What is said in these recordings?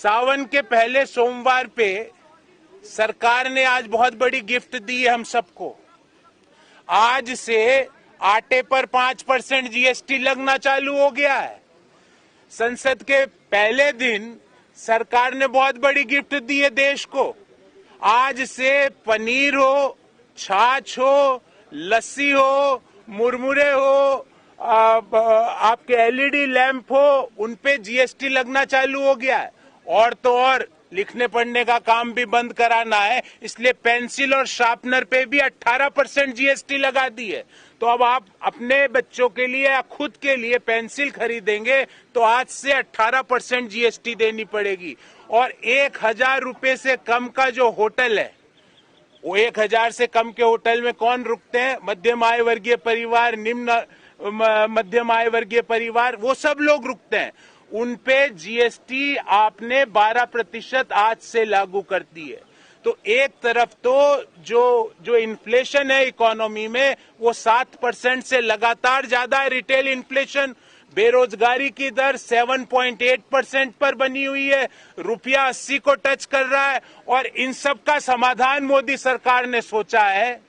सावन के पहले सोमवार पे सरकार ने आज बहुत बड़ी गिफ्ट दी है हम सबको। आज से आटे पर 5% जीएसटी लगना चालू हो गया है। संसद के पहले दिन सरकार ने बहुत बड़ी गिफ्ट दी है देश को। आज से पनीर हो, छाछ हो, लस्सी हो, मुरमुरे हो, आपके एलईडी लैंप हो, उनपे जीएसटी लगना चालू हो गया है। और तो और लिखने पढ़ने का काम भी बंद कराना है, इसलिए पेंसिल और शार्पनर पे भी 18% जीएसटी लगा दी है। तो अब आप अपने बच्चों के लिए या खुद के लिए पेंसिल खरीदेंगे तो आज से 18% जीएसटी देनी पड़ेगी। और 1000 रुपए से कम का जो होटल है, वो 1000 से कम के होटल में कौन रुकते हैं? मध्यम आय वर्गीय परिवार, निम्न मध्यम आय वर्गीय परिवार, वो सब लोग रुकते हैं। उनपे जीएसटी आपने 12% आज से लागू कर दी है। तो एक तरफ तो जो इन्फ्लेशन है इकोनॉमी में वो 7% से लगातार ज्यादा है, रिटेल इन्फ्लेशन। बेरोजगारी की दर 7.8% पर बनी हुई है, रुपया 80 को टच कर रहा है। और इन सब का समाधान मोदी सरकार ने सोचा है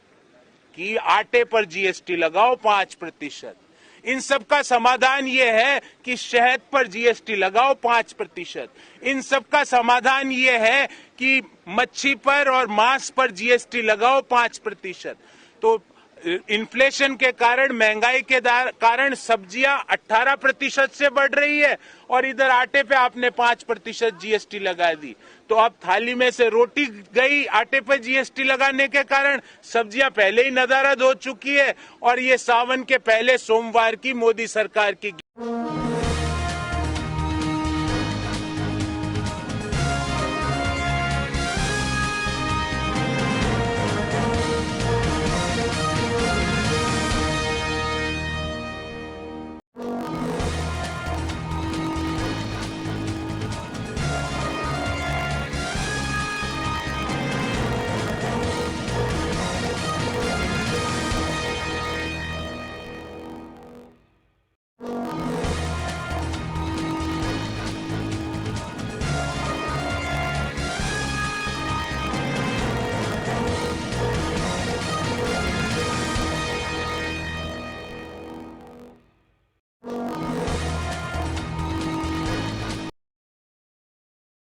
कि आटे पर जीएसटी लगाओ 5%। इन सब का समाधान ये है कि शहद पर जीएसटी लगाओ 5%। इन सब का समाधान ये है कि मच्छी पर और मांस पर जीएसटी लगाओ 5%। तो इन्फ्लेशन के कारण, महंगाई के कारण सब्जियां 18% से बढ़ रही है और इधर आटे पे आपने 5% जीएसटी लगा दी। तो अब थाली में से रोटी गई आटे पे जीएसटी लगाने के कारण, सब्जियां पहले ही नदारद हो चुकी है। और ये सावन के पहले सोमवार की मोदी सरकार की